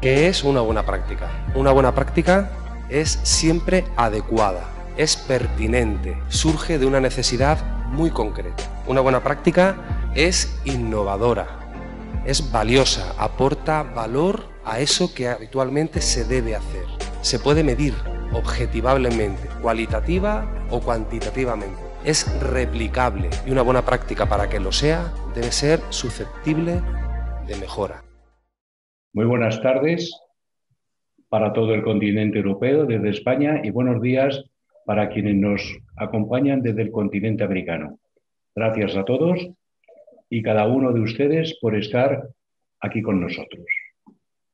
¿Qué es una buena práctica? Una buena práctica es siempre adecuada, es pertinente, surge de una necesidad muy concreta. Una buena práctica es innovadora, es valiosa, aporta valor a eso que habitualmente se debe hacer. Se puede medir objetivablemente, cualitativa o cuantitativamente. Es replicable y una buena práctica, para que lo sea, debe ser susceptible de mejora. Muy buenas tardes para todo el continente europeo desde España y buenos días para quienes nos acompañan desde el continente americano. Gracias a todos y cada uno de ustedes por estar aquí con nosotros.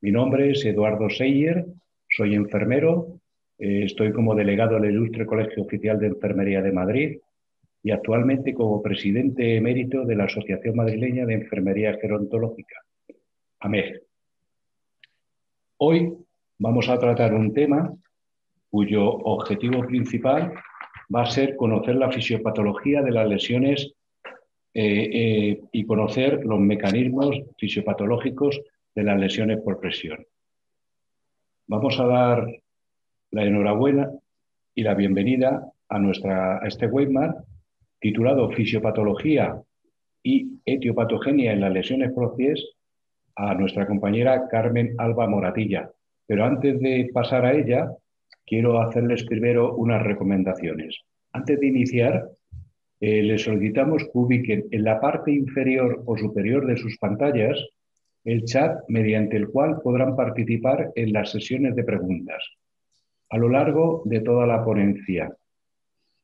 Mi nombre es Eduardo Seyer, soy enfermero, estoy como delegado del Ilustre Colegio Oficial de Enfermería de Madrid y actualmente como presidente emérito de la Asociación Madrileña de Enfermería Gerontológica, AMEG. Hoy vamos a tratar un tema cuyo objetivo principal va a ser conocer la fisiopatología de las lesiones y conocer los mecanismos fisiopatológicos de las lesiones por presión. Vamos a dar la enhorabuena y la bienvenida a este webinar titulado Fisiopatología y etiopatogenia en las lesiones por pies a nuestra compañera Carmen Alba Moratilla. Pero antes de pasar a ella, quiero hacerles primero unas recomendaciones. Antes de iniciar, les solicitamos que ubiquen en la parte inferior o superior de sus pantallas el chat mediante el cual podrán participar en las sesiones de preguntas a lo largo de toda la ponencia.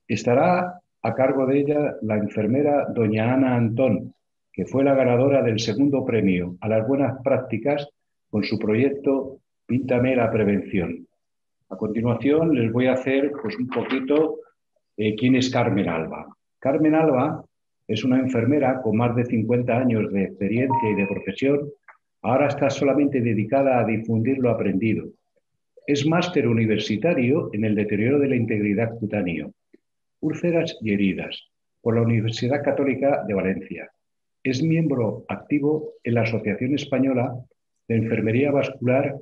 Estará a cargo de ella la enfermera doña Ana Antón, que fue la ganadora del segundo premio a las buenas prácticas con su proyecto Píntame la prevención. A continuación les voy a hacer un poquito quién es Carmen Alba. Carmen Alba es una enfermera con más de 50 años de experiencia y de profesión. Ahora está solamente dedicada a difundir lo aprendido. Es máster universitario en el deterioro de la integridad cutánea, úlceras y heridas, por la Universidad Católica de Valencia. Es miembro activo en la Asociación Española de Enfermería Vascular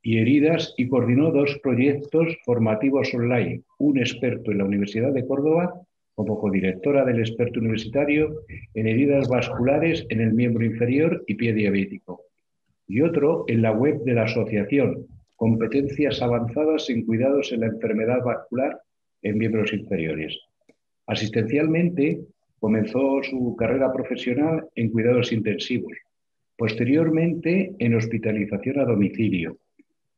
y Heridas y coordinó 2 proyectos formativos online, un experto en la Universidad de Córdoba como codirectora del experto universitario en heridas vasculares en el miembro inferior y pie diabético, y otro en la web de la asociación, Competencias avanzadas en cuidados en la enfermedad vascular en miembros inferiores. Asistencialmente, comenzó su carrera profesional en cuidados intensivos, posteriormente en hospitalización a domicilio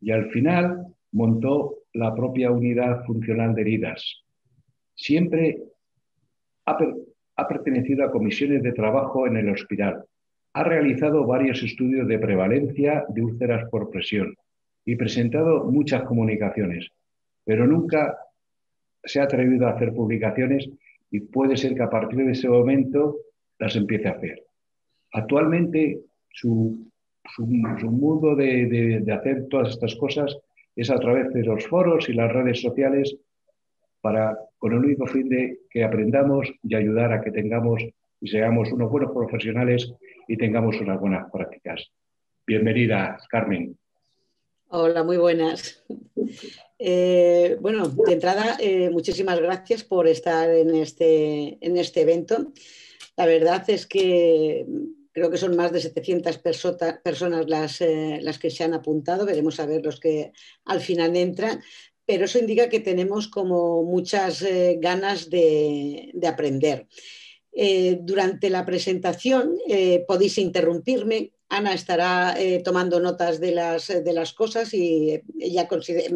y al final montó la propia unidad funcional de heridas. Siempre ha pertenecido a comisiones de trabajo en el hospital. Ha realizado varios estudios de prevalencia de úlceras por presión y presentado muchas comunicaciones, pero nunca se ha atrevido a hacer publicaciones y puede ser que a partir de ese momento las empiece a hacer. Actualmente su mundo de hacer todas estas cosas es a través de los foros y las redes sociales con el único fin de que aprendamos y ayudar a que tengamos y seamos unos buenos profesionales y tengamos unas buenas prácticas. Bienvenida, Carmen. Hola, muy buenas. Bueno, de entrada, muchísimas gracias por estar en este evento. La verdad es que creo que son más de 700 personas las que se han apuntado. Veremos a ver los que al final entran. Pero eso indica que tenemos como muchas ganas de aprender. Durante la presentación podéis interrumpirme. Ana estará tomando notas de las cosas y ella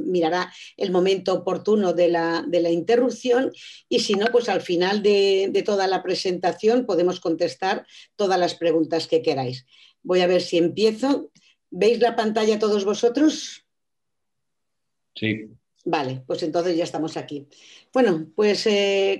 mirará el momento oportuno de la interrupción, y si no, pues al final de toda la presentación podemos contestar todas las preguntas que queráis. Voy a ver si empiezo. ¿Veis la pantalla todos vosotros? Sí. Vale, pues entonces ya estamos aquí. Bueno, pues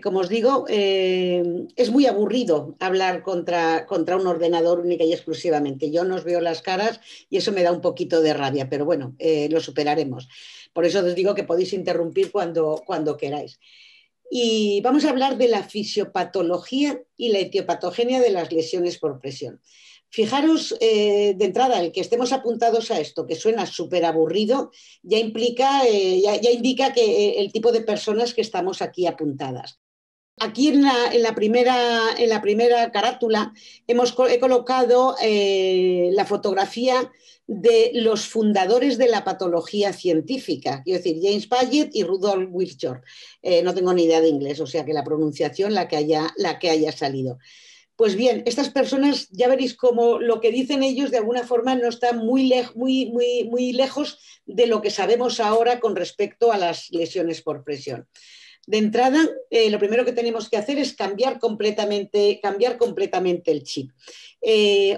como os digo, es muy aburrido hablar contra un ordenador única y exclusivamente. Yo no os veo las caras y eso me da un poquito de rabia, pero bueno, lo superaremos. Por eso os digo que podéis interrumpir cuando queráis. Y vamos a hablar de la fisiopatología y la etiopatogenia de las lesiones por presión. Fijaros, de entrada, el que estemos apuntados a esto, que suena súper aburrido, ya implica, ya indica que el tipo de personas que estamos aquí apuntadas. Aquí en la primera carátula he colocado la fotografía de los fundadores de la patología científica, quiero decir, James Paget y Rudolf Virchow. No tengo ni idea de inglés, o sea que la pronunciación, la que haya salido. Pues bien, estas personas ya veréis cómo lo que dicen ellos de alguna forma no está muy lejos de lo que sabemos ahora con respecto a las lesiones por presión. De entrada, lo primero que tenemos que hacer es cambiar completamente el chip.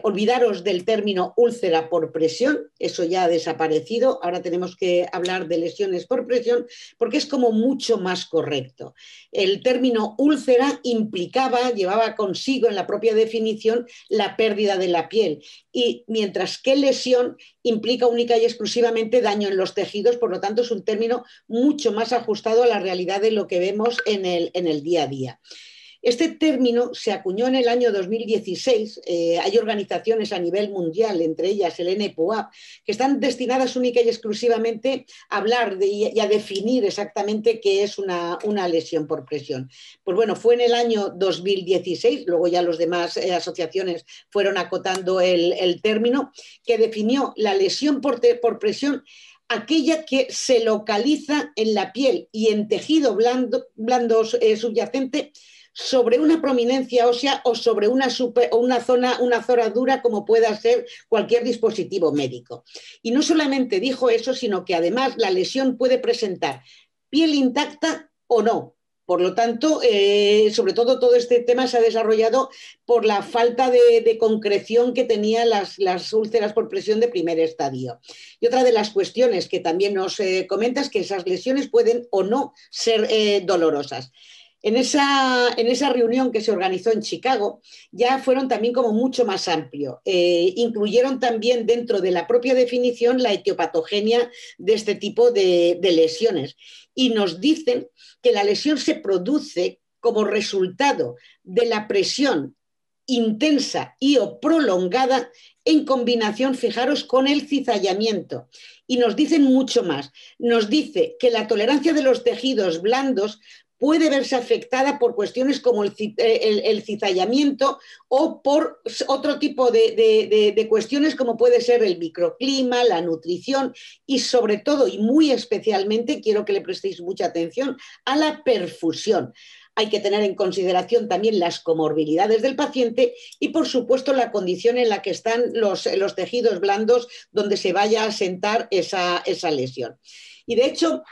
Olvidaros del término úlcera por presión, eso ya ha desaparecido. Ahora tenemos que hablar de lesiones por presión porque es como mucho más correcto. El término úlcera llevaba consigo en la propia definición la pérdida de la piel, y mientras que lesión implica única y exclusivamente daño en los tejidos, por lo tanto es un término mucho más ajustado a la realidad de lo que vemos en el día a día. Este término se acuñó en el año 2016. Hay organizaciones a nivel mundial, entre ellas el NPOAP, que están destinadas única y exclusivamente a hablar y a definir exactamente qué es una lesión por presión. Pues bueno, fue en el año 2016, luego ya las demás asociaciones fueron acotando el término, que definió la lesión por presión aquella que se localiza en la piel y en tejido blando subyacente sobre una prominencia ósea o sobre una zona dura, como pueda ser cualquier dispositivo médico. Y no solamente dijo eso, sino que además la lesión puede presentar piel intacta o no. Por lo tanto, sobre todo este tema se ha desarrollado por la falta de concreción que tenían las úlceras por presión de primer estadio. Y otra de las cuestiones que también nos comenta es que esas lesiones pueden o no ser dolorosas. En esa reunión que se organizó en Chicago ya fueron también como mucho más amplio. Incluyeron también dentro de la propia definición la etiopatogenia de este tipo de lesiones. Y nos dicen que la lesión se produce como resultado de la presión intensa y o prolongada en combinación, fijaros, con el cizallamiento. Y nos dicen mucho más. Nos dice que la tolerancia de los tejidos blandos puede verse afectada por cuestiones como el cizallamiento o por otro tipo de cuestiones como puede ser el microclima, la nutrición y sobre todo y muy especialmente, quiero que le prestéis mucha atención, a la perfusión. Hay que tener en consideración también las comorbilidades del paciente y, por supuesto, la condición en la que están los tejidos blandos donde se vaya a asentar esa lesión. Y, de hecho,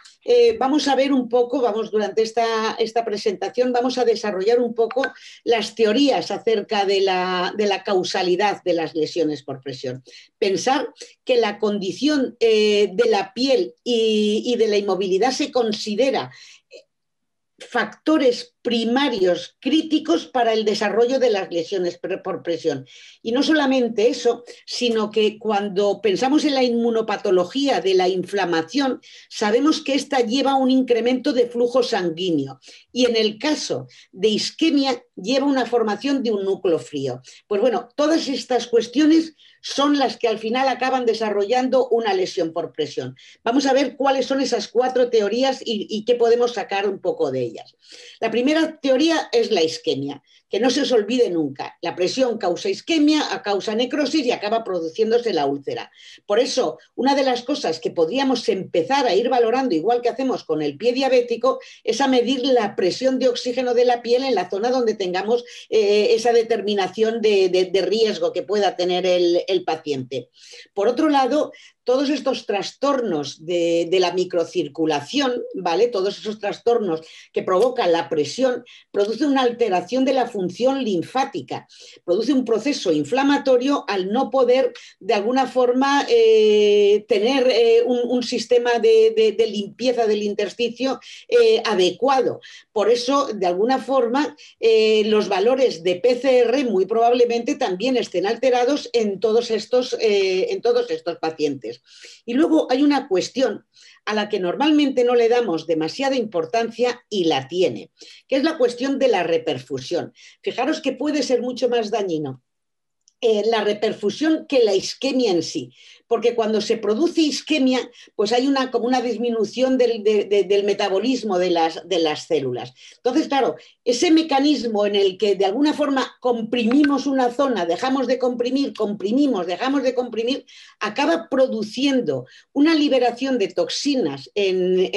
vamos a ver un poco, durante esta presentación, vamos a desarrollar un poco las teorías acerca de la causalidad de las lesiones por presión. Pensar que la condición de la piel y de la inmovilidad se considera factores primarios críticos para el desarrollo de las lesiones por presión. Y no solamente eso, sino que cuando pensamos en la inmunopatología de la inflamación, sabemos que esta lleva un incremento de flujo sanguíneo y en el caso de isquemia lleva una formación de un núcleo frío. Pues bueno, todas estas cuestiones son las que al final acaban desarrollando una lesión por presión. Vamos a ver cuáles son esas 4 teorías y qué podemos sacar un poco de ellas. La primera teoría es la isquemia, que no se os olvide nunca. La presión causa isquemia, causa necrosis y acaba produciéndose la úlcera. Por eso, una de las cosas que podríamos empezar a ir valorando, igual que hacemos con el pie diabético, es a medir la presión de oxígeno de la piel en la zona donde tengamos esa determinación de riesgo que pueda tener el paciente. Por otro lado, todos estos trastornos de la microcirculación, ¿vale? Todos esos trastornos que provocan la presión, producen una alteración de la función linfática, produce un proceso inflamatorio al no poder, de alguna forma, tener un sistema de limpieza del intersticio adecuado. Por eso, de alguna forma, los valores de PCR muy probablemente también estén alterados en todos estos pacientes. Y luego hay una cuestión a la que normalmente no le damos demasiada importancia y la tiene, que es la cuestión de la reperfusión. Fijaros que puede ser mucho más dañino la reperfusión que la isquemia en sí. Porque cuando se produce isquemia, pues hay como una disminución del metabolismo de las células. Entonces, claro, ese mecanismo en el que de alguna forma comprimimos una zona, dejamos de comprimir, comprimimos, dejamos de comprimir, acaba produciendo una liberación de toxinas en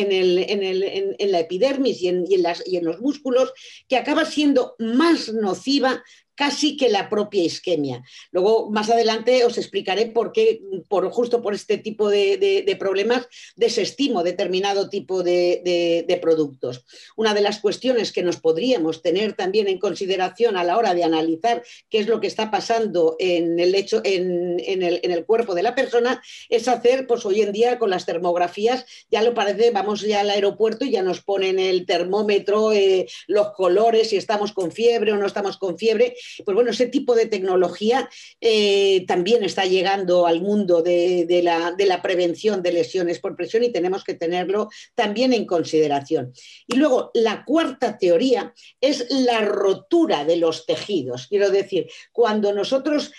la epidermis y en los músculos que acaba siendo más nociva casi que la propia isquemia. Luego, más adelante, os explicaré por qué, justo por este tipo de problemas, desestimo determinado tipo de productos. Una de las cuestiones que nos podríamos tener también en consideración a la hora de analizar qué es lo que está pasando en el cuerpo de la persona es hacer, pues hoy en día con las termografías, ya lo parece, vamos ya al aeropuerto y ya nos ponen el termómetro, los colores, si estamos con fiebre o no estamos con fiebre. Pues bueno, ese tipo de tecnología también está llegando al mundo de la prevención de lesiones por presión y tenemos que tenerlo también en consideración. Y luego, la cuarta teoría es la rotura de los tejidos. Quiero decir, cuando nosotros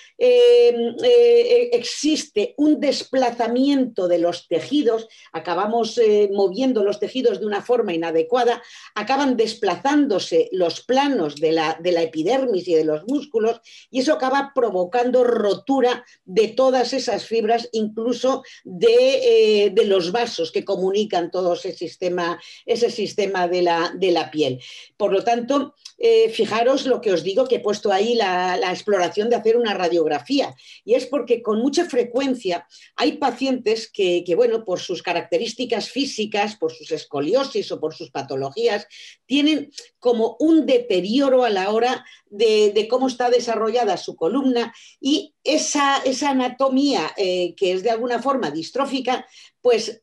existe un desplazamiento de los tejidos, acabamos moviendo los tejidos de una forma inadecuada, acaban desplazándose los planos de la epidermis y de los músculos y eso acaba provocando rotura de todas esas fibras, incluso de los vasos que comunican todo ese sistema de la piel. Por lo tanto, fijaros lo que os digo, que he puesto ahí la exploración de hacer una radiografía, y es porque con mucha frecuencia hay pacientes que, bueno, por sus características físicas, por sus escoliosis o por sus patologías, tienen como un deterioro a la hora de cómo está desarrollada su columna, y esa anatomía que es de alguna forma distrófica, pues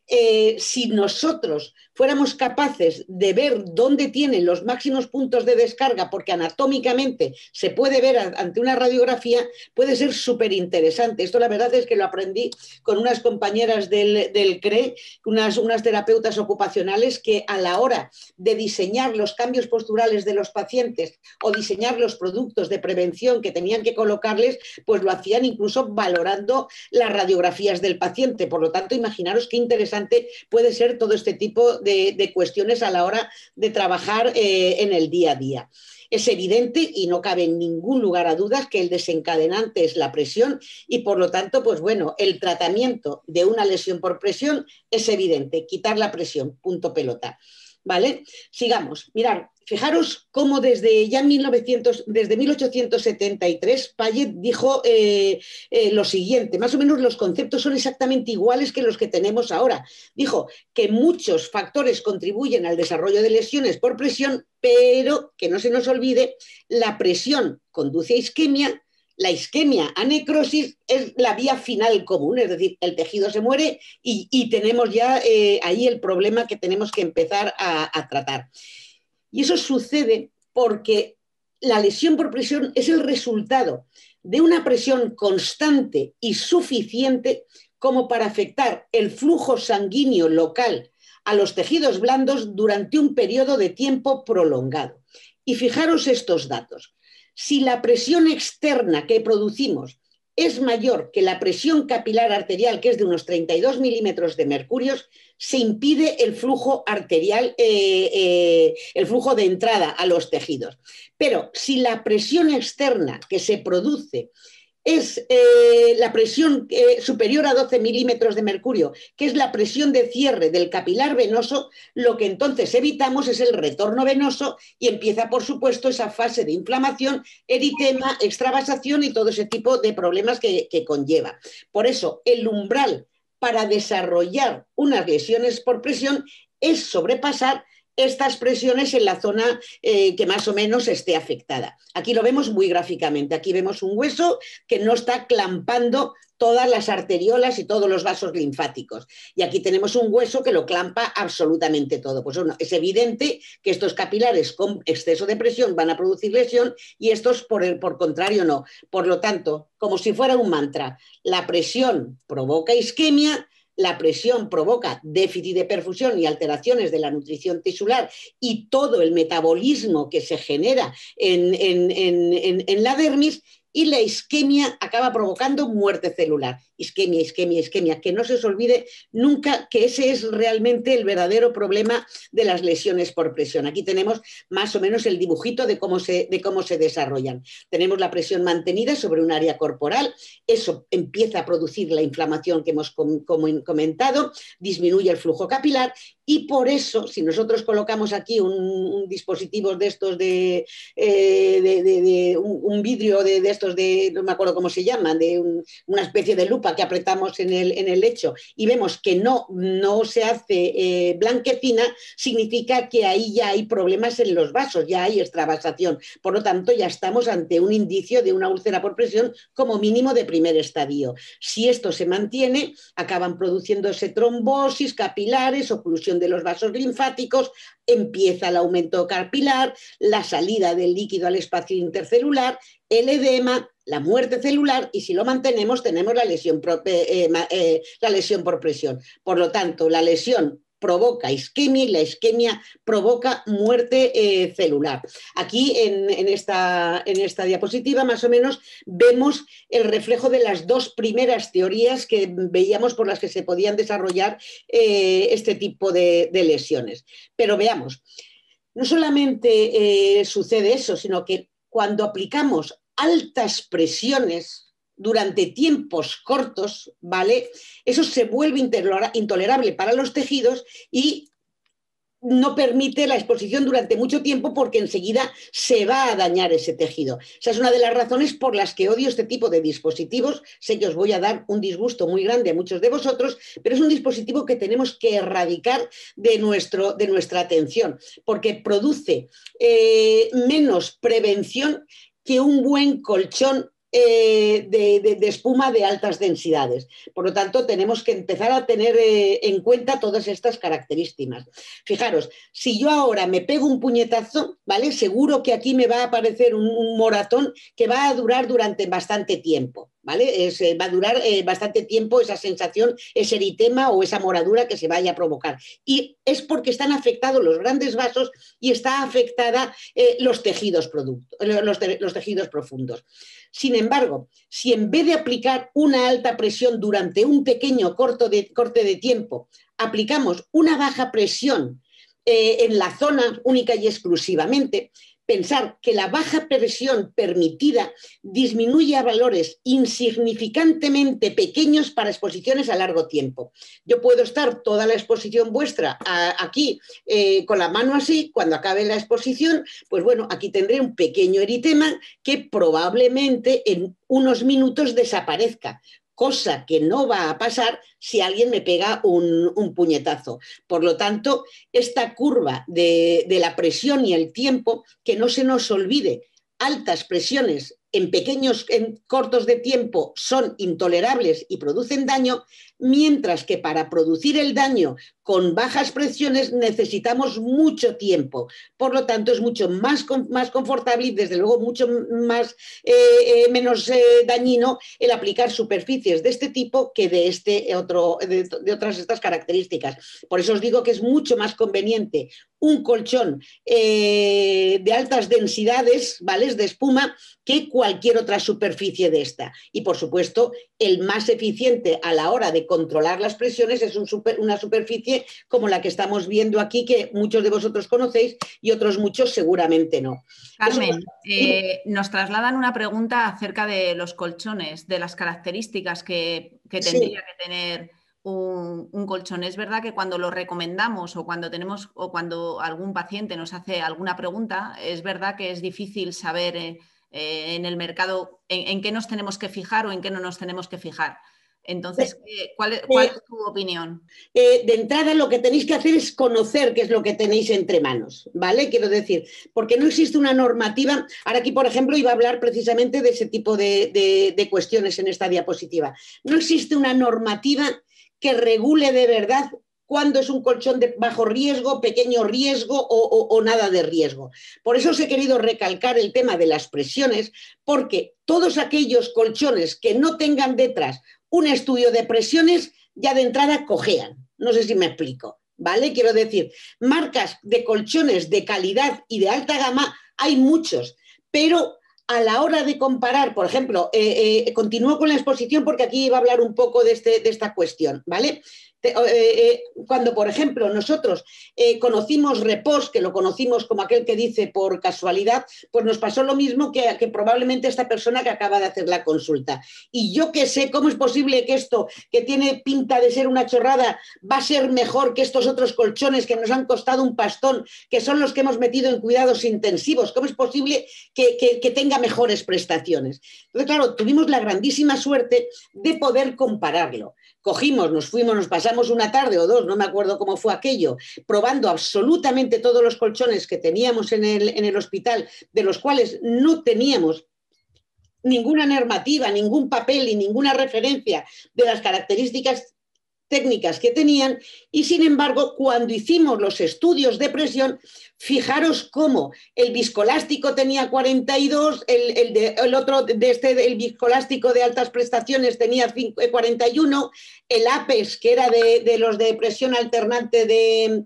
si nosotros fuéramos capaces de ver dónde tienen los máximos puntos de descarga, porque anatómicamente se puede ver ante una radiografía, puede ser súper interesante. Esto la verdad es que lo aprendí con unas compañeras del CRE, unas terapeutas ocupacionales, que a la hora de diseñar los cambios posturales de los pacientes o diseñar los productos de prevención que tenían que colocarles, pues lo hacían incluso valorando las radiografías del paciente. Por lo tanto, imaginaros qué interesante puede ser todo este tipo de cuestiones a la hora de trabajar en el día a día. Es evidente y no cabe en ningún lugar a dudas que el desencadenante es la presión y por lo tanto, pues bueno, el tratamiento de una lesión por presión es evidente, quitar la presión, punto pelota. ¿Vale? Sigamos. Mirad, fijaros cómo desde 1873 Payet dijo lo siguiente, más o menos los conceptos son exactamente iguales que los que tenemos ahora. Dijo que muchos factores contribuyen al desarrollo de lesiones por presión, pero que no se nos olvide, la presión conduce a isquemia, la isquemia a necrosis es la vía final común, es decir, el tejido se muere y tenemos ya ahí el problema que tenemos que empezar a tratar. Y eso sucede porque la lesión por presión es el resultado de una presión constante y suficiente como para afectar el flujo sanguíneo local a los tejidos blandos durante un periodo de tiempo prolongado. Y fijaros estos datos. Si la presión externa que producimos es mayor que la presión capilar arterial, que es de unos 32 milímetros de mercurio, se impide el flujo arterial, el flujo de entrada a los tejidos. Pero si la presión externa que se produce es la presión superior a 12 milímetros de mercurio, que es la presión de cierre del capilar venoso, lo que entonces evitamos es el retorno venoso y empieza, por supuesto, esa fase de inflamación, eritema, extravasación y todo ese tipo de problemas que conlleva. Por eso, el umbral para desarrollar unas lesiones por presión es sobrepasar estas presiones en la zona que más o menos esté afectada. Aquí lo vemos muy gráficamente. Aquí vemos un hueso que no está clampando todas las arteriolas y todos los vasos linfáticos. Y aquí tenemos un hueso que lo clampa absolutamente todo. Pues bueno, es evidente que estos capilares con exceso de presión van a producir lesión y estos, por contrario, no. Por lo tanto, como si fuera un mantra, la presión provoca isquemia, la presión provoca déficit de perfusión y alteraciones de la nutrición tisular y todo el metabolismo que se genera en la dermis, y la isquemia acaba provocando muerte celular. Isquemia, isquemia, isquemia, que no se os olvide nunca que ese es realmente el verdadero problema de las lesiones por presión. Aquí tenemos más o menos el dibujito de cómo se desarrollan. Tenemos la presión mantenida sobre un área corporal, eso empieza a producir la inflamación que hemos comentado, disminuye el flujo capilar y por eso, si nosotros colocamos aquí un dispositivo de estos un vidrio de estos no me acuerdo cómo se llaman, una especie de lupa que apretamos en el lecho y vemos que no se hace blanquecina, significa que ahí ya hay problemas en los vasos, ya hay extravasación. Por lo tanto, ya estamos ante un indicio de una úlcera por presión como mínimo de primer estadio. Si esto se mantiene, acaban produciéndose trombosis capilares, oclusión de los vasos linfáticos, empieza el aumento capilar, la salida del líquido al espacio intercelular, el edema, la muerte celular y si lo mantenemos tenemos la lesión por presión. Por lo tanto, la lesión provoca isquemia y la isquemia provoca muerte celular. Aquí en esta diapositiva más o menos vemos el reflejo de las dos primeras teorías que veíamos por las que se podían desarrollar este tipo de lesiones. Pero veamos, no solamente sucede eso, sino que cuando aplicamos altas presiones durante tiempos cortos, ¿vale? Eso se vuelve intolerable para los tejidos y no permite la exposición durante mucho tiempo porque enseguida se va a dañar ese tejido. Esa es una de las razones por las que odio este tipo de dispositivos. Sé que os voy a dar un disgusto muy grande a muchos de vosotros, pero es un dispositivo que tenemos que erradicar de nuestra atención porque produce menos prevención que un buen colchón de espuma de altas densidades. Por lo tanto, tenemos que empezar a tener en cuenta todas estas características. Fijaros, si yo ahora me pego un puñetazo, ¿vale? Seguro que aquí me va a aparecer un moratón que va a durar durante bastante tiempo, ¿vale? Va a durar bastante tiempo esa sensación, ese eritema o esa moradura que se vaya a provocar. Y es porque están afectados los grandes vasos y está afectada los tejidos profundos. Sin embargo, si en vez de aplicar una alta presión durante un pequeño corte de tiempo, aplicamos una baja presión en la zona única y exclusivamente, pensar que la baja presión permitida disminuye a valores insignificantemente pequeños para exposiciones a largo tiempo. Yo puedo estar toda la exposición vuestra aquí con la mano así, cuando acabe la exposición, pues bueno, aquí tendré un pequeño eritema que probablemente en unos minutos desaparezca, cosa que no va a pasar si alguien me pega un puñetazo. Por lo tanto, esta curva de la presión y el tiempo, que no se nos olvide, altas presiones en cortos de tiempo son intolerables y producen daño, mientras que para producir el daño con bajas presiones necesitamos mucho tiempo. Por lo tanto, es mucho más confortable y desde luego mucho menos dañino el aplicar superficies de este tipo que de otras estas características. Por eso os digo que es mucho más conveniente un colchón de altas densidades, ¿vale?, de espuma, que cualquier otra superficie de esta. Y por supuesto, el más eficiente a la hora de controlar las presiones es una superficie como la que estamos viendo aquí, que muchos de vosotros conocéis y otros muchos seguramente no. Carmen, nos trasladan una pregunta acerca de los colchones, de las características que tendría que tener un colchón. Es verdad que cuando lo recomendamos o cuando algún paciente nos hace alguna pregunta, es verdad que es difícil saber en el mercado en qué nos tenemos que fijar o en qué no nos tenemos que fijar. Entonces, ¿cuál es tu opinión? De entrada, lo que tenéis que hacer es conocer qué es lo que tenéis entre manos, ¿vale? Quiero decir, porque no existe una normativa. Ahora aquí, por ejemplo, iba a hablar precisamente de ese tipo de cuestiones en esta diapositiva. No existe una normativa que regule de verdad cuándo es un colchón de bajo riesgo, pequeño riesgo o nada de riesgo. Por eso os he querido recalcar el tema de las presiones, porque todos aquellos colchones que no tengan detrás un estudio de presiones ya de entrada cojean. No sé si me explico, ¿vale? Quiero decir, marcas de colchones de calidad y de alta gama hay muchos, pero a la hora de comparar, por ejemplo, continúo con la exposición porque aquí iba a hablar un poco de esta cuestión, ¿vale? Cuando, por ejemplo, nosotros conocimos Repos, que lo conocimos como aquel que dice por casualidad, pues nos pasó lo mismo que probablemente esta persona que acaba de hacer la consulta. Y yo que sé cómo es posible que esto, que tiene pinta de ser una chorrada, va a ser mejor que estos otros colchones que nos han costado un pastón, que son los que hemos metido en cuidados intensivos. ¿Cómo es posible que tenga mejores prestaciones? Entonces, claro, tuvimos la grandísima suerte de poder compararlo. Cogimos, nos fuimos, nos pasamos una tarde o dos, no me acuerdo cómo fue aquello, probando absolutamente todos los colchones que teníamos en el hospital, de los cuales no teníamos ninguna normativa, ningún papel y ninguna referencia de las características técnicas que tenían, y sin embargo, cuando hicimos los estudios de presión, fijaros cómo el viscoelástico tenía 42, el viscoelástico de altas prestaciones tenía 41, el APES, que era de los de presión alternante de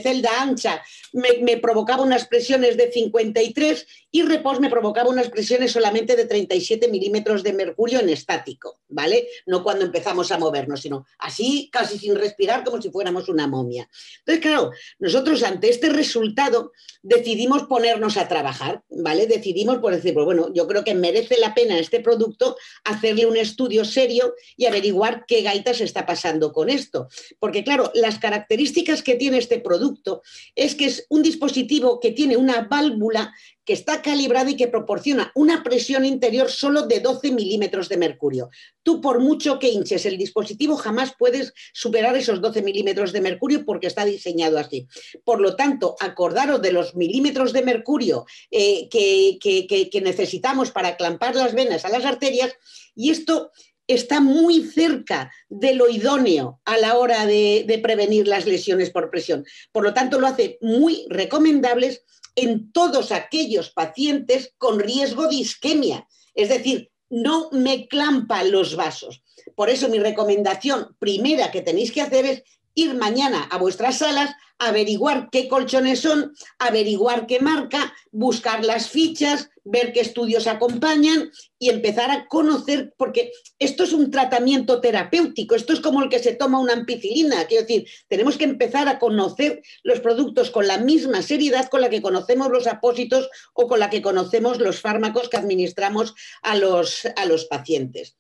celda ancha, me provocaba unas presiones de 53, y Repos me provocaba unas presiones solamente de 37 milímetros de mercurio en estático, ¿vale? No cuando empezamos a movernos, sino así, casi sin respirar, como si fuéramos una momia. Entonces, claro, nosotros ante este resultado decidimos ponernos a trabajar, ¿vale? Decidimos, por decir, pues bueno, yo creo que merece la pena este producto hacerle un estudio serio y averiguar qué gaitas está pasando con esto. Porque, claro, las características que tiene este producto es que es un dispositivo que tiene una válvula que está calibrada y que proporciona una presión interior solo de 12 milímetros de mercurio. Tú, por mucho que hinches el dispositivo, jamás puedes superar esos 12 milímetros de mercurio porque está diseñado así. Por lo tanto, acordaros de los milímetros de mercurio que necesitamos para clampar las venas a las arterias, y esto está muy cerca de lo idóneo a la hora de prevenir las lesiones por presión. Por lo tanto, lo hace muy recomendables en todos aquellos pacientes con riesgo de isquemia, es decir, no me clampa los vasos. Por eso mi recomendación primera que tenéis que hacer es ir mañana a vuestras salas, averiguar qué colchones son, averiguar qué marca, buscar las fichas, ver qué estudios acompañan y empezar a conocer, porque esto es un tratamiento terapéutico, esto es como el que se toma una ampicilina, quiero decir, tenemos que empezar a conocer los productos con la misma seriedad con la que conocemos los apósitos o con la que conocemos los fármacos que administramos a los pacientes.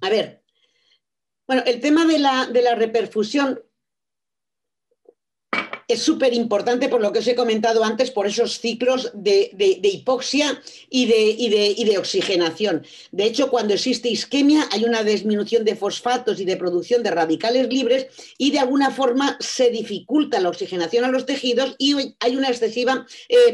A ver, bueno, el tema de la reperfusión es súper importante por lo que os he comentado antes, por esos ciclos de hipoxia y de oxigenación. De hecho, cuando existe isquemia hay una disminución de fosfatos y de producción de radicales libres y de alguna forma se dificulta la oxigenación a los tejidos y hay una excesiva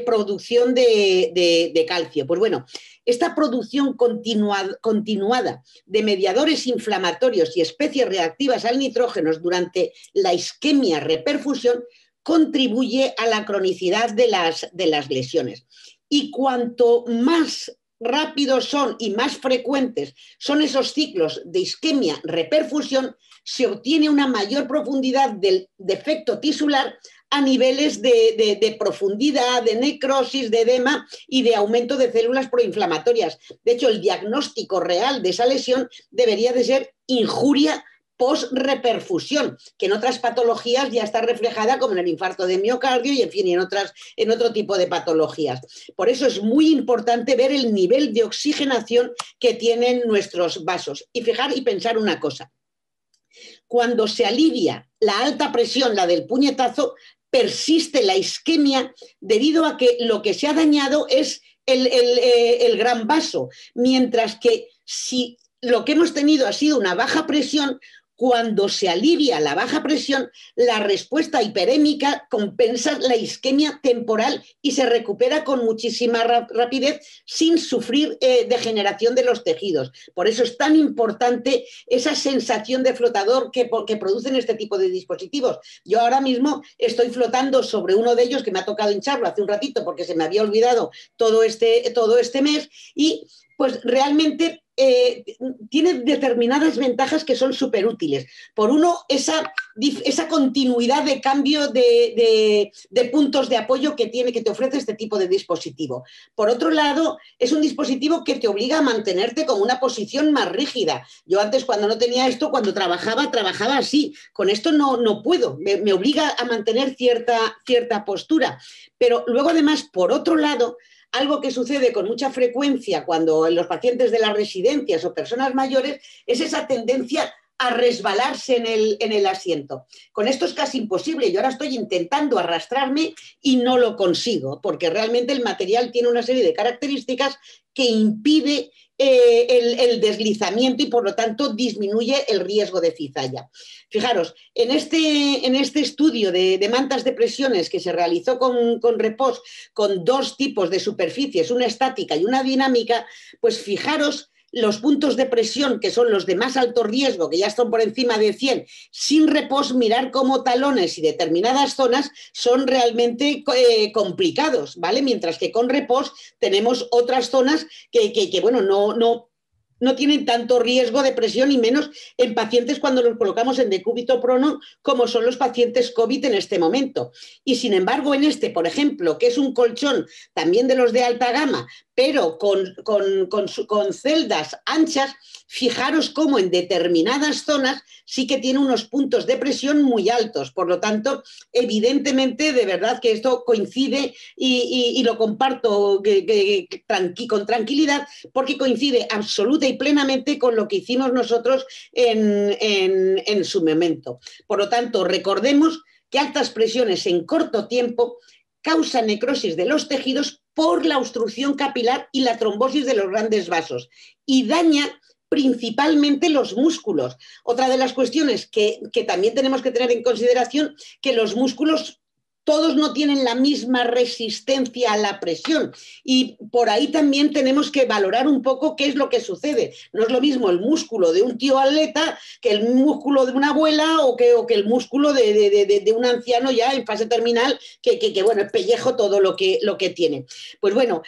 producción de calcio. Pues bueno, esta producción continuada de mediadores inflamatorios y especies reactivas al nitrógeno durante la isquemia-reperfusión contribuye a la cronicidad de las lesiones. Y cuanto más rápidos son y más frecuentes son esos ciclos de isquemia-reperfusión, se obtiene una mayor profundidad del defecto tisular a niveles de profundidad, de necrosis, de edema y de aumento de células proinflamatorias. De hecho, el diagnóstico real de esa lesión debería de ser injuria post-reperfusión, que en otras patologías ya está reflejada como en el infarto de miocardio y en fin, en otro tipo de patologías. Por eso es muy importante ver el nivel de oxigenación que tienen nuestros vasos y fijar y pensar una cosa. Cuando se alivia la alta presión, la del puñetazo, persiste la isquemia debido a que lo que se ha dañado es el gran vaso, mientras que si lo que hemos tenido ha sido una baja presión, cuando se alivia la baja presión, la respuesta hiperémica compensa la isquemia temporal y se recupera con muchísima rapidez sin sufrir degeneración de los tejidos. Por eso es tan importante esa sensación de flotador que producen este tipo de dispositivos. Yo ahora mismo estoy flotando sobre uno de ellos que me ha tocado hincharlo hace un ratito porque se me había olvidado todo este mes y pues realmente tiene determinadas ventajas que son súper útiles. Por uno, esa continuidad de cambio de puntos de apoyo que te ofrece este tipo de dispositivo. Por otro lado, es un dispositivo que te obliga a mantenerte con una posición más rígida. Yo antes, cuando no tenía esto, cuando trabajaba así. Con esto no puedo. Me obliga a mantener cierta postura. Pero luego, además, por otro lado, algo que sucede con mucha frecuencia cuando en los pacientes de las residencias o personas mayores es esa tendencia a resbalarse en el asiento. Con esto es casi imposible. Yo ahora estoy intentando arrastrarme y no lo consigo, porque realmente el material tiene una serie de características que impide el deslizamiento y por lo tanto disminuye el riesgo de cizalla. Fijaros, en este estudio de mantas de presiones que se realizó con Repos, con dos tipos de superficies, una estática y una dinámica, pues fijaros los puntos de presión, que son los de más alto riesgo, que ya están por encima de 100, sin Repos, mirar cómo talones y determinadas zonas son realmente complicados, ¿vale? Mientras que con Repos tenemos otras zonas que bueno, no tienen tanto riesgo de presión y menos en pacientes cuando los colocamos en decúbito prono, como son los pacientes COVID en este momento. Y sin embargo, en este, por ejemplo, que es un colchón también de los de alta gama, pero con celdas anchas, fijaros cómo en determinadas zonas sí que tiene unos puntos de presión muy altos. Por lo tanto, evidentemente, de verdad que esto coincide y lo comparto con tranquilidad, porque coincide absoluta y plenamente con lo que hicimos nosotros en su momento. Por lo tanto, recordemos que altas presiones en corto tiempo causan necrosis de los tejidos por la obstrucción capilar y la trombosis de los grandes vasos y daña principalmente los músculos. Otra de las cuestiones que también tenemos que tener en consideración, que los músculos todos no tienen la misma resistencia a la presión y por ahí también tenemos que valorar un poco qué es lo que sucede. No es lo mismo el músculo de un tío atleta que el músculo de una abuela o que el músculo de un anciano ya en fase terminal que bueno, el pellejo todo lo que tiene. Pues bueno,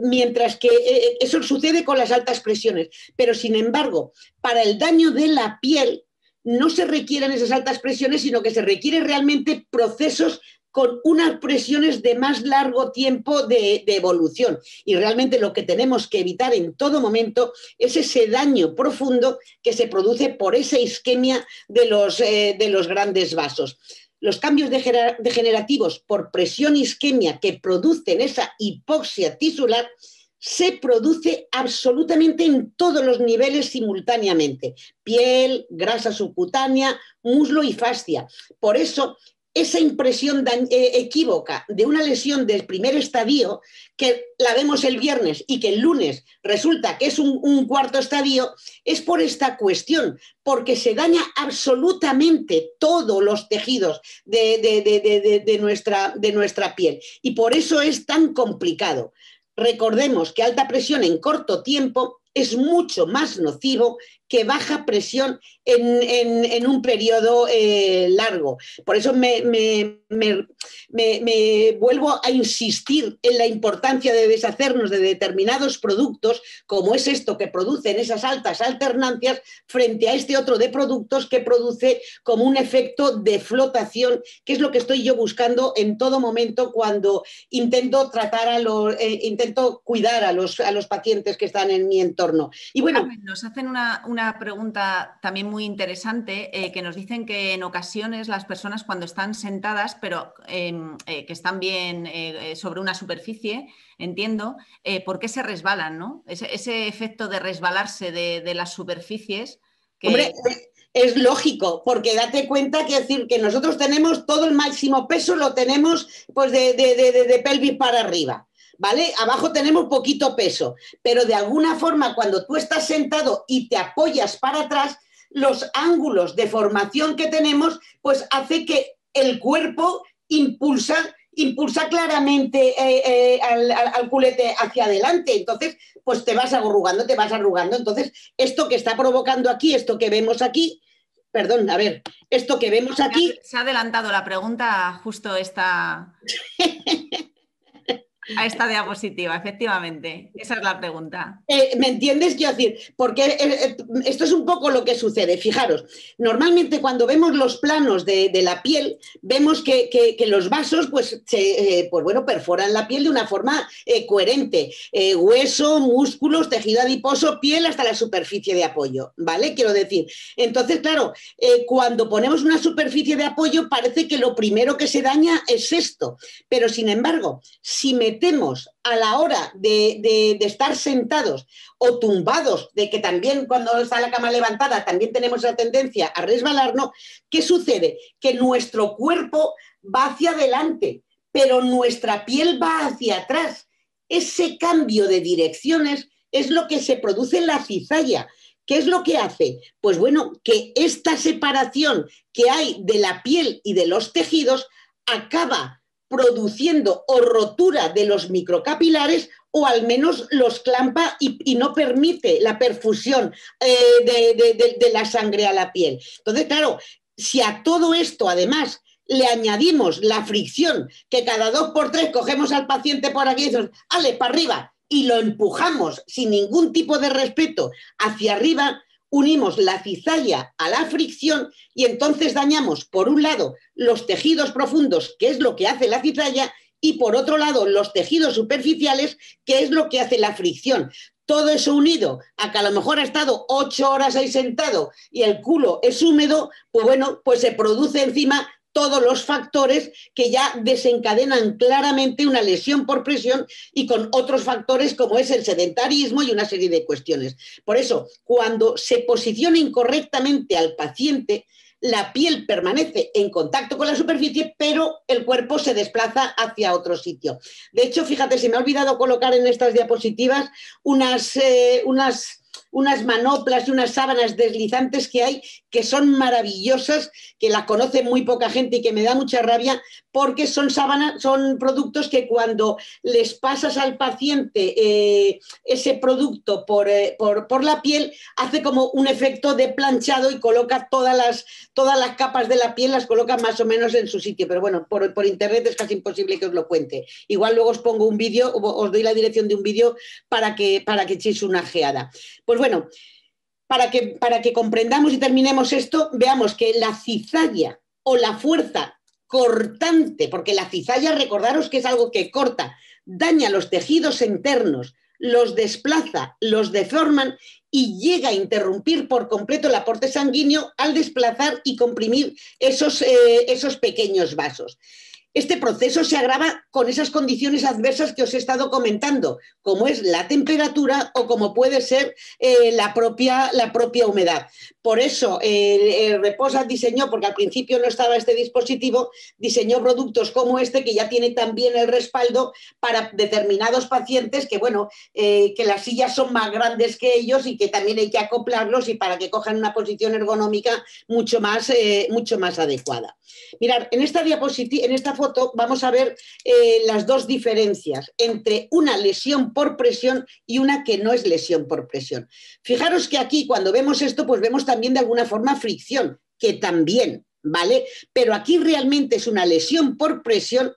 mientras que eso sucede con las altas presiones, pero sin embargo, para el daño de la piel no se requieren esas altas presiones, sino que se requieren realmente procesos con unas presiones de más largo tiempo de evolución. Y realmente lo que tenemos que evitar en todo momento es ese daño profundo que se produce por esa isquemia de los grandes vasos. Los cambios degenerativos por presión isquemia que producen esa hipoxia tisular se produce absolutamente en todos los niveles simultáneamente: piel, grasa subcutánea, muslo y fascia. Por eso, esa impresión equívoca de una lesión del primer estadio, que la vemos el viernes y que el lunes resulta que es un cuarto estadio, es por esta cuestión, porque se daña absolutamente todos los tejidos de nuestra piel. Y por eso es tan complicado. Recordemos que alta presión en corto tiempo es mucho más nocivo que baja presión en un periodo largo. Por eso me vuelvo a insistir en la importancia de deshacernos de determinados productos, como es esto que producen esas altas alternancias, frente a este otro de productos que produce como un efecto de flotación, que es lo que estoy yo buscando en todo momento cuando intento intento cuidar a los pacientes que están en mi entorno. Y bueno, Carmen, nos hacen una pregunta también muy interesante, que nos dicen que en ocasiones las personas cuando están sentadas, pero que están bien sobre una superficie, entiendo, ¿por qué se resbalan, ¿no? Ese efecto de resbalarse de las superficies. Hombre, es lógico, porque date cuenta que nosotros tenemos todo el máximo peso, lo tenemos pues de pelvis para arriba. ¿Vale? Abajo tenemos poquito peso, pero de alguna forma cuando tú estás sentado y te apoyas para atrás, los ángulos de formación que tenemos pues hace que el cuerpo impulsa claramente al culete hacia adelante. Entonces pues te vas arrugando. Entonces esto que está provocando aquí, esto que vemos aquí, perdón, a ver, esto que vemos aquí... Se ha adelantado la pregunta justo esta... a esta diapositiva, efectivamente. Esa es la pregunta. ¿Me entiendes? Quiero decir, porque esto es un poco lo que sucede. Fijaros, normalmente cuando vemos los planos de la piel, vemos que los vasos pues bueno, perforan la piel de una forma coherente. Hueso, músculos, tejido adiposo, piel hasta la superficie de apoyo, ¿vale? Quiero decir, entonces, claro, cuando ponemos una superficie de apoyo parece que lo primero que se daña es esto, pero sin embargo, si metemos a la hora de estar sentados o tumbados, de que también cuando está la cama levantada también tenemos la tendencia a resbalarnos, ¿qué sucede? Que nuestro cuerpo va hacia adelante, pero nuestra piel va hacia atrás. Ese cambio de direcciones es lo que se produce en la cizalla. ¿Qué es lo que hace? Pues bueno, que esta separación que hay de la piel y de los tejidos acaba produciendo o rotura de los microcapilares o al menos los clampa y no permite la perfusión de la sangre a la piel. Entonces, claro, si a todo esto además le añadimos la fricción, que cada 2 por 3 cogemos al paciente por aquí y decimos, ¡ale, para arriba! Y lo empujamos sin ningún tipo de respeto hacia arriba, unimos la cizalla a la fricción y entonces dañamos, por un lado, los tejidos profundos, que es lo que hace la cizalla, y por otro lado, los tejidos superficiales, que es lo que hace la fricción. Todo eso unido a que a lo mejor ha estado 8 horas ahí sentado y el culo es húmedo, pues bueno, pues se produce encima todos los factores que ya desencadenan claramente una lesión por presión y con otros factores como es el sedentarismo y una serie de cuestiones. Por eso, cuando se posiciona incorrectamente al paciente, la piel permanece en contacto con la superficie, pero el cuerpo se desplaza hacia otro sitio. De hecho, fíjate, se me ha olvidado colocar en estas diapositivas unas manoplas y unas sábanas deslizantes que hay, que son maravillosas, que las conoce muy poca gente y que me da mucha rabia, porque son sábanas, son productos que cuando les pasas al paciente ese producto por la piel, hace como un efecto de planchado y coloca todas las capas de la piel, las coloca más o menos en su sitio. Pero bueno, por internet es casi imposible que os lo cuente. Igual luego os pongo un vídeo, os doy la dirección de un vídeo para que echéis una ojeada. Pues bueno, para que comprendamos y terminemos esto, veamos que la cizalla o la fuerza cortante, porque la cizalla, recordaros que es algo que corta, daña los tejidos internos, los desplaza, los deforman y llega a interrumpir por completo el aporte sanguíneo al desplazar y comprimir esos pequeños vasos. Este proceso se agrava con esas condiciones adversas que os he estado comentando, como es la temperatura o como puede ser la propia humedad. Por eso Reposa diseñó, porque al principio no estaba este dispositivo, diseñó productos como este que ya tiene también el respaldo para determinados pacientes que, bueno, que las sillas son más grandes que ellos y que también hay que acoplarlos y para que cojan una posición ergonómica mucho más adecuada. Mirad, en esta diapositiva, en esta foto vamos a ver las dos diferencias entre una lesión por presión y una que no es lesión por presión. Fijaros que aquí cuando vemos esto, pues vemos también de alguna forma fricción, que también, ¿vale? Pero aquí realmente es una lesión por presión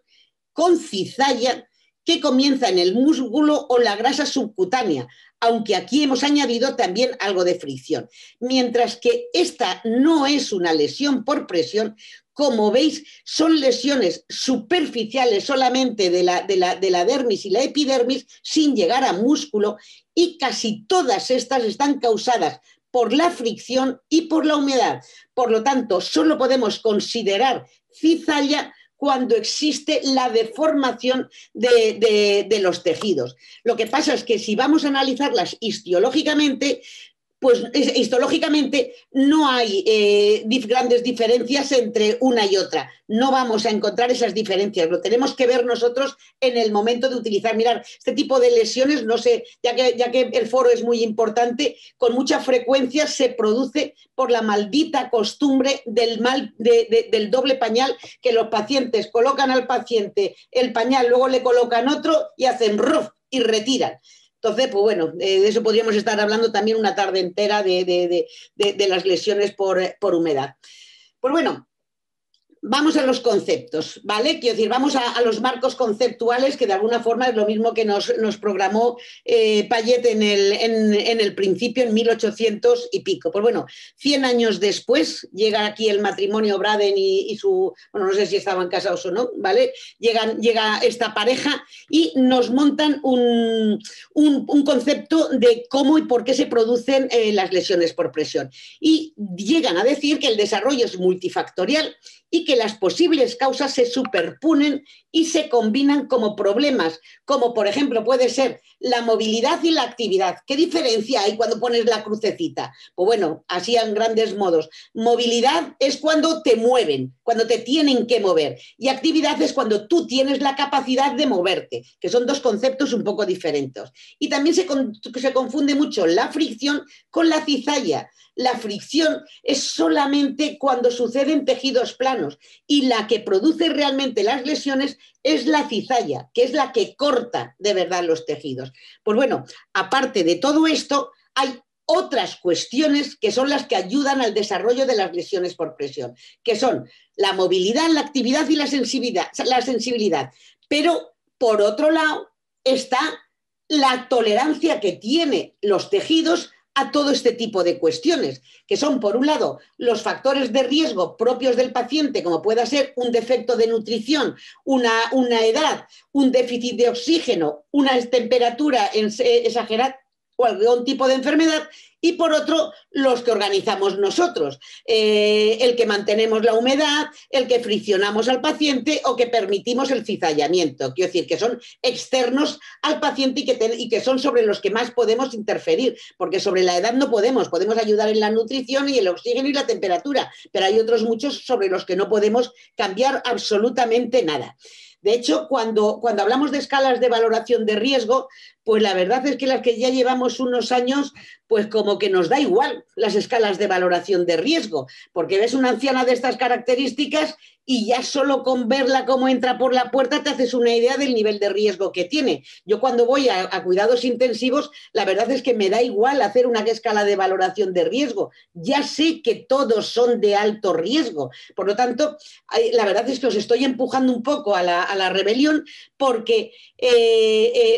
con cizalla que comienza en el músculo o la grasa subcutánea, aunque aquí hemos añadido también algo de fricción. Mientras que esta no es una lesión por presión, como veis, son lesiones superficiales solamente de la dermis y la epidermis sin llegar a músculo y casi todas estas están causadas por la fricción y por la humedad. Por lo tanto, solo podemos considerar cizalla cuando existe la deformación de los tejidos. Lo que pasa es que si vamos a analizarlas histológicamente, pues histológicamente no hay grandes diferencias entre una y otra. No vamos a encontrar esas diferencias. Lo tenemos que ver nosotros en el momento de utilizar. Mirad, este tipo de lesiones, no sé, ya que el foro es muy importante, con mucha frecuencia se produce por la maldita costumbre del doble pañal, que los pacientes colocan al paciente el pañal, luego le colocan otro y hacen ruf y retiran. Entonces, pues bueno, de eso podríamos estar hablando también una tarde entera de las lesiones por humedad. Pues bueno, Vamos a los conceptos, ¿vale? Quiero decir, vamos a los marcos conceptuales, que de alguna forma es lo mismo que nos programó Payet en el principio, en 1800 y pico. Pues bueno, 100 años después llega aquí el matrimonio Braden y su, bueno, no sé si estaban casados o no, ¿vale? Llega esta pareja y nos montan un concepto de cómo y por qué se producen las lesiones por presión. Y llegan a decir que el desarrollo es multifactorial y que las posibles causas se superponen y se combinan como problemas, como por ejemplo puede ser la movilidad y la actividad. ¿Qué diferencia hay cuando pones la crucecita? Pues bueno, así en grandes modos. Movilidad es cuando te mueven, cuando te tienen que mover, y actividad es cuando tú tienes la capacidad de moverte, que son dos conceptos un poco diferentes. Y también se confunde mucho la fricción con la cizalla. La fricción es solamente cuando suceden tejidos planos y la que produce realmente las lesiones es la cizalla, que es la que corta de verdad los tejidos. Pues bueno, aparte de todo esto, hay otras cuestiones que son las que ayudan al desarrollo de las lesiones por presión, que son la movilidad, la actividad y la sensibilidad. Pero, por otro lado, está la tolerancia que tienen los tejidos a todo este tipo de cuestiones, que son, por un lado, los factores de riesgo propios del paciente, como pueda ser un defecto de nutrición, una edad, un déficit de oxígeno, una temperatura exagerada o algún tipo de enfermedad, y por otro, los que organizamos nosotros, el que mantenemos la humedad, el que friccionamos al paciente o que permitimos el cizallamiento. Quiero decir, que son externos al paciente y que son sobre los que más podemos interferir, porque sobre la edad no podemos ayudar en la nutrición y el oxígeno y la temperatura, pero hay otros muchos sobre los que no podemos cambiar absolutamente nada. De hecho, cuando hablamos de escalas de valoración de riesgo, pues la verdad es que las que ya llevamos unos años, pues como que nos da igual las escalas de valoración de riesgo, porque ves una anciana de estas características y ya solo con verla cómo entra por la puerta te haces una idea del nivel de riesgo que tiene. Yo cuando voy a cuidados intensivos, la verdad es que me da igual hacer una escala de valoración de riesgo. Ya sé que todos son de alto riesgo. Por lo tanto, la verdad es que os estoy empujando un poco a la rebelión porque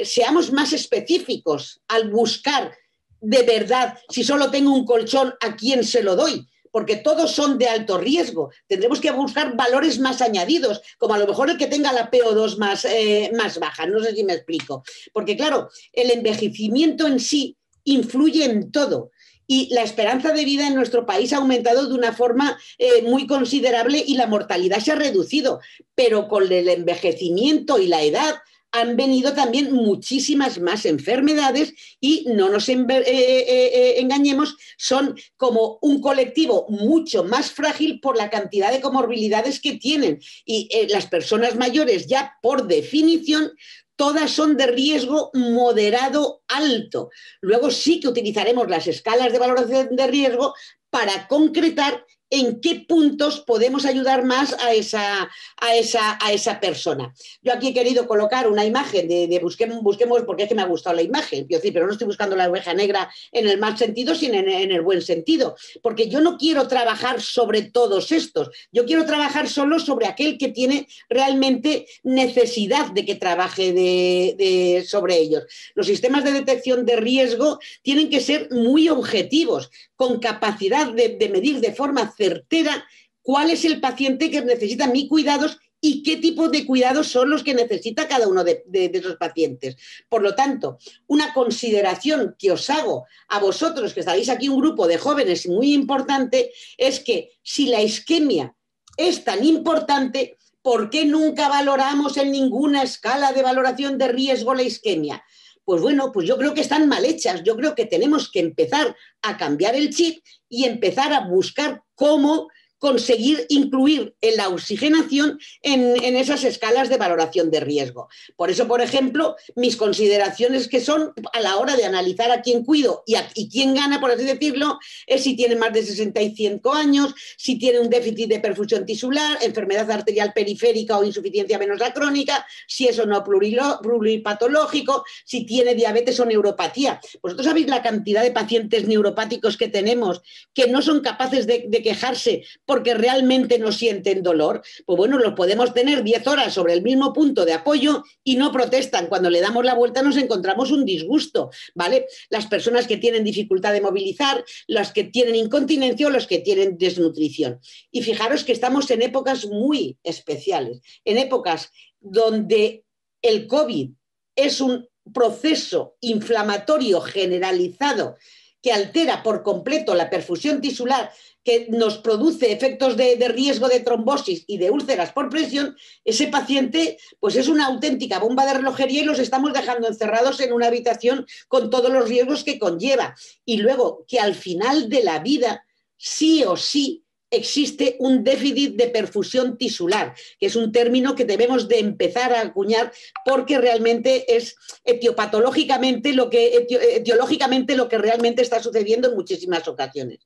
seamos más específicos al buscar de verdad, si solo tengo un colchón, ¿a quién se lo doy? Porque todos son de alto riesgo. Tendremos que buscar valores más añadidos, como a lo mejor el que tenga la PO2 más baja. No sé si me explico. Porque claro, el envejecimiento en sí influye en todo. Y la esperanza de vida en nuestro país ha aumentado de una forma muy considerable y la mortalidad se ha reducido. Pero con el envejecimiento y la edad han venido también muchísimas más enfermedades y no nos engañemos, son como un colectivo mucho más frágil por la cantidad de comorbilidades que tienen. Y las personas mayores ya por definición todas son de riesgo moderado alto. Luego sí que utilizaremos las escalas de valoración de riesgo para concretar en qué puntos podemos ayudar más a esa persona. Yo aquí he querido colocar una imagen de busquemos, porque es que me ha gustado la imagen, pero no estoy buscando la oveja negra en el mal sentido, sino en el buen sentido, porque yo no quiero trabajar sobre todos estos, yo quiero trabajar solo sobre aquel que tiene realmente necesidad de que trabaje sobre ellos. Los sistemas de detección de riesgo tienen que ser muy objetivos, con capacidad de medir de forma certera cuál es el paciente que necesita mis cuidados y qué tipo de cuidados son los que necesita cada uno de esos pacientes. Por lo tanto, una consideración que os hago a vosotros, que estáis aquí un grupo de jóvenes muy importante, es que si la isquemia es tan importante, ¿por qué nunca valoramos en ninguna escala de valoración de riesgo la isquemia? Pues bueno, pues yo creo que están mal hechas. Yo creo que tenemos que empezar a cambiar el chip y empezar a buscar cómo conseguir incluir en la oxigenación en esas escalas de valoración de riesgo. Por eso, por ejemplo, mis consideraciones que son a la hora de analizar a quién cuido y quién gana, por así decirlo, es si tiene más de 65 años, si tiene un déficit de perfusión tisular, enfermedad arterial periférica o insuficiencia venosa crónica, si es o no pluripatológico, si tiene diabetes o neuropatía. Vosotros sabéis la cantidad de pacientes neuropáticos que tenemos que no son capaces de quejarse porque realmente no sienten dolor. Pues bueno, los podemos tener 10 horas sobre el mismo punto de apoyo y no protestan. Cuando le damos la vuelta nos encontramos un disgusto, ¿vale? Las personas que tienen dificultad de movilizar, las que tienen incontinencia o los que tienen desnutrición. Y fijaros que estamos en épocas muy especiales, en épocas donde el COVID es un proceso inflamatorio generalizado que altera por completo la perfusión tisular, que nos produce efectos de riesgo de trombosis y de úlceras por presión. Ese paciente pues es una auténtica bomba de relojería y los estamos dejando encerrados en una habitación con todos los riesgos que conlleva. Y luego que al final de la vida, sí o sí, existe un déficit de perfusión tisular, que es un término que debemos de empezar a acuñar porque realmente es etiológicamente lo que realmente está sucediendo en muchísimas ocasiones.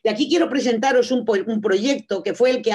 Y aquí quiero presentaros un proyecto que fue el que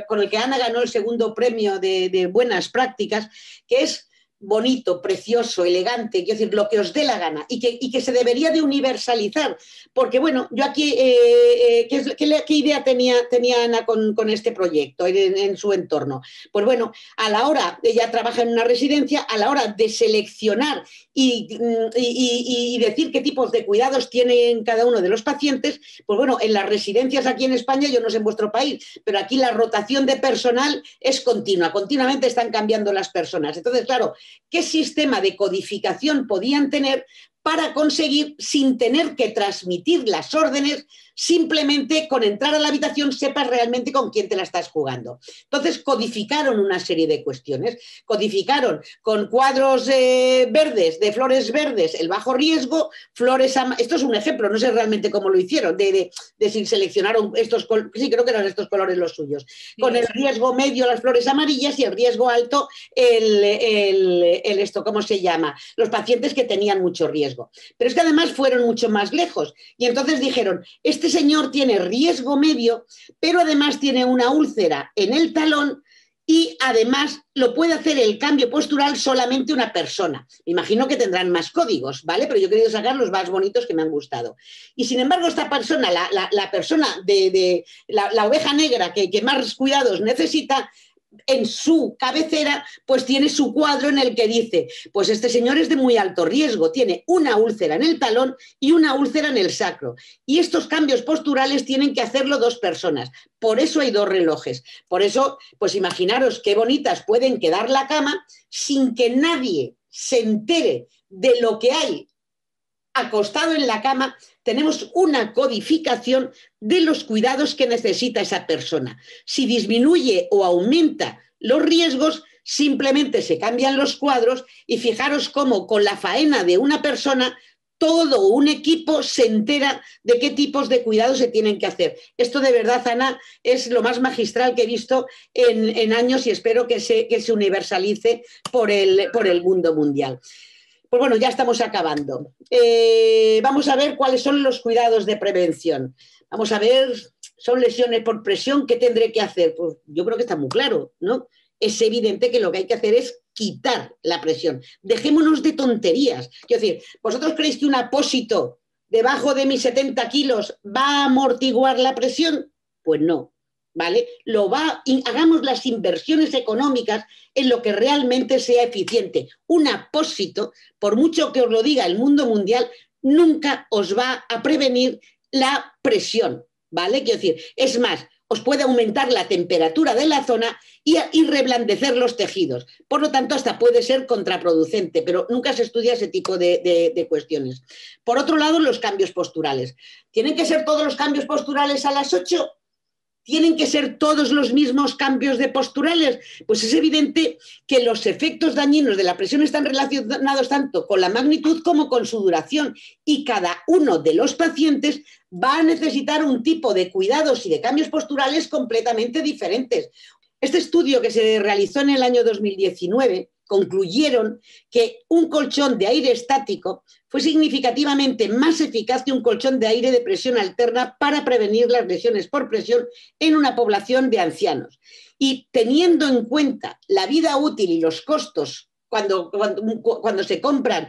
con el que Ana ganó el segundo premio de buenas prácticas, que es bonito, precioso, elegante, quiero decir, lo que os dé la gana y que se debería de universalizar, porque bueno, yo aquí, ¿qué idea tenía Ana con este proyecto en su entorno? Pues bueno, a la hora, ella trabaja en una residencia, a la hora de seleccionar y decir qué tipos de cuidados tienen cada uno de los pacientes, pues bueno, en las residencias aquí en España, yo no sé en vuestro país, pero aquí la rotación de personal es continua, continuamente están cambiando las personas. Entonces, claro, ¿qué sistema de codificación podían tener para conseguir, sin tener que transmitir las órdenes, simplemente con entrar a la habitación sepas realmente con quién te la estás jugando? Entonces codificaron una serie de cuestiones, codificaron con cuadros verdes, de flores verdes, el bajo riesgo, flores amarillas. Esto es un ejemplo, no sé realmente cómo lo hicieron, de si seleccionaron estos, sí, creo que eran estos colores los suyos, sí. Con el riesgo medio las flores amarillas y el riesgo alto esto, ¿cómo se llama? Los pacientes que tenían mucho riesgo. Pero es que además fueron mucho más lejos y entonces dijeron, este señor tiene riesgo medio, pero además tiene una úlcera en el talón y además lo puede hacer el cambio postural solamente una persona. Me imagino que tendrán más códigos, ¿vale? Pero yo he querido sacar los más bonitos que me han gustado. Y sin embargo, esta persona, la persona la oveja negra que más cuidados necesita, en su cabecera pues tiene su cuadro en el que dice, pues este señor es de muy alto riesgo, tiene una úlcera en el talón y una úlcera en el sacro, y estos cambios posturales tienen que hacerlo dos personas, por eso hay dos relojes, por eso pues imaginaros qué bonitas pueden quedar la cama sin que nadie se entere de lo que hay acostado en la cama. Tenemos una codificación de los cuidados que necesita esa persona. Si disminuye o aumenta los riesgos, simplemente se cambian los cuadros y fijaros cómo con la faena de una persona todo un equipo se entera de qué tipos de cuidados se tienen que hacer. Esto de verdad, Ana, es lo más magistral que he visto en años y espero que se universalice por el mundo mundial. Pues bueno, ya estamos acabando. Vamos a ver cuáles son los cuidados de prevención. Vamos a ver, son lesiones por presión, ¿qué tendré que hacer? Pues yo creo que está muy claro, ¿no? Es evidente que lo que hay que hacer es quitar la presión. Dejémonos de tonterías. Quiero decir, ¿vosotros creéis que un apósito debajo de mis 70 kilos va a amortiguar la presión? Pues no. ¿Vale? Hagamos las inversiones económicas en lo que realmente sea eficiente. Un apósito, por mucho que os lo diga el mundo mundial, nunca os va a prevenir la presión, ¿vale? Quiero decir, es más, os puede aumentar la temperatura de la zona y reblandecer los tejidos. Por lo tanto, hasta puede ser contraproducente, pero nunca se estudia ese tipo de cuestiones. Por otro lado, los cambios posturales. ¿Tienen que ser todos los cambios posturales a las 8? ¿Tienen que ser todos los mismos cambios de posturales? Pues es evidente que los efectos dañinos de la presión están relacionados tanto con la magnitud como con su duración y cada uno de los pacientes va a necesitar un tipo de cuidados y de cambios posturales completamente diferentes. Este estudio que se realizó en el año 2019 concluyeron que un colchón de aire estático fue significativamente más eficaz que un colchón de aire de presión alterna para prevenir las lesiones por presión en una población de ancianos. Y teniendo en cuenta la vida útil y los costos cuando se compran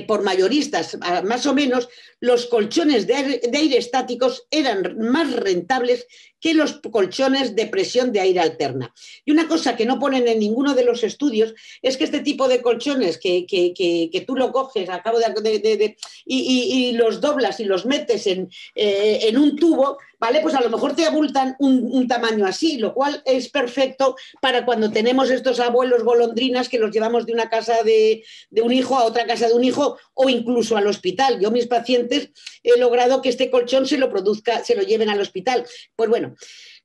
por mayoristas, más o menos, los colchones de aire estáticos eran más rentables que los colchones de presión de aire alterna. Y una cosa que no ponen en ninguno de los estudios es que este tipo de colchones que tú lo coges a cabo y los doblas y los metes en un tubo, ¿vale? Pues a lo mejor te abultan un tamaño así, lo cual es perfecto para cuando tenemos estos abuelos golondrinas que los llevamos de una casa de un hijo a otra casa de un hijo o incluso al hospital. Yo, mis pacientes, he logrado que este colchón se lo lleven al hospital. Pues bueno,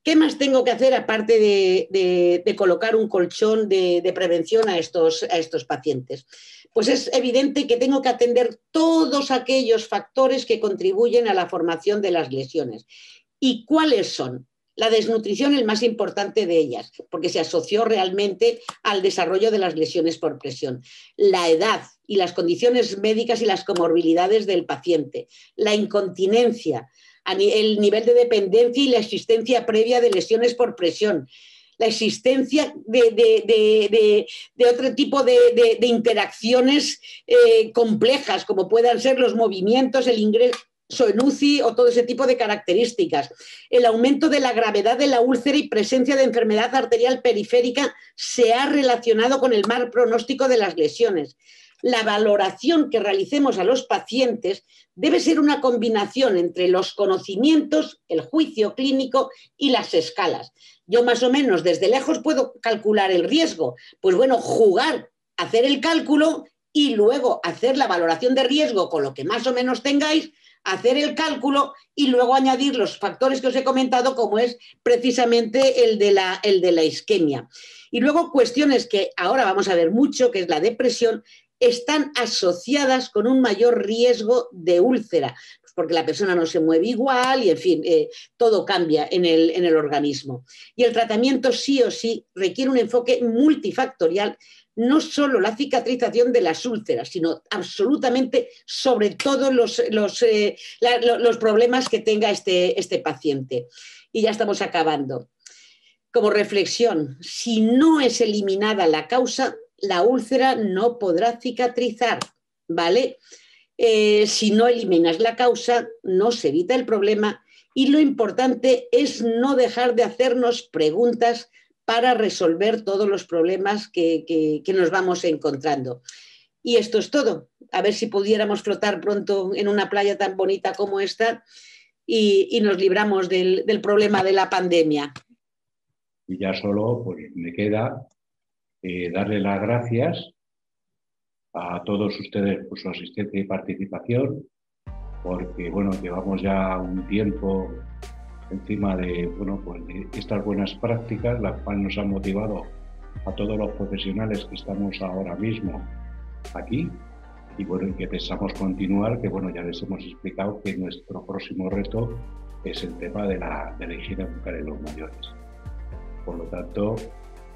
¿qué más tengo que hacer aparte de colocar un colchón de prevención a estos pacientes? Pues es evidente que tengo que atender todos aquellos factores que contribuyen a la formación de las lesiones. ¿Y cuáles son? La desnutrición, el más importante de ellas, porque se asoció realmente al desarrollo de las lesiones por presión. La edad y las condiciones médicas y las comorbilidades del paciente. La incontinencia, el nivel de dependencia y la existencia previa de lesiones por presión. La existencia de otro tipo de interacciones complejas, como puedan ser los movimientos, el ingreso en UCI o todo ese tipo de características. El aumento de la gravedad de la úlcera y presencia de enfermedad arterial periférica se ha relacionado con el mal pronóstico de las lesiones. La valoración que realicemos a los pacientes debe ser una combinación entre los conocimientos, el juicio clínico y las escalas. Yo más o menos desde lejos puedo calcular el riesgo. Pues bueno, jugar, hacer el cálculo y luego hacer la valoración de riesgo con lo que más o menos tengáis, hacer el cálculo y luego añadir los factores que os he comentado, como es precisamente el de la isquemia. Y luego cuestiones que ahora vamos a ver mucho, que es la depresión, están asociadas con un mayor riesgo de úlcera, pues porque la persona no se mueve igual y, en fin, todo cambia en el organismo. Y el tratamiento sí o sí requiere un enfoque multifactorial, no solo la cicatrización de las úlceras, sino absolutamente sobre todos los problemas que tenga este paciente. Y ya estamos acabando. Como reflexión, si no es eliminada la causa, la úlcera no podrá cicatrizar, ¿vale? Si no eliminas la causa, no se evita el problema y lo importante es no dejar de hacernos preguntas para resolver todos los problemas que nos vamos encontrando. Y esto es todo. A ver si pudiéramos flotar pronto en una playa tan bonita como esta y nos libramos del problema de la pandemia. Y ya solo pues, me queda darle las gracias a todos ustedes por su asistencia y participación, porque bueno, llevamos ya un tiempo encima de estas buenas prácticas, las cuales nos han motivado a todos los profesionales que estamos ahora mismo aquí y bueno, que pensamos continuar, que bueno, ya les hemos explicado que nuestro próximo reto es el tema de la higiene bucal en los mayores. Por lo tanto,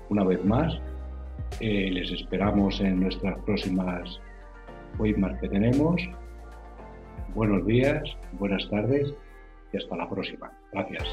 una vez más, les esperamos en nuestras próximas webinars que tenemos. Buenos días, buenas tardes y hasta la próxima. Gracias.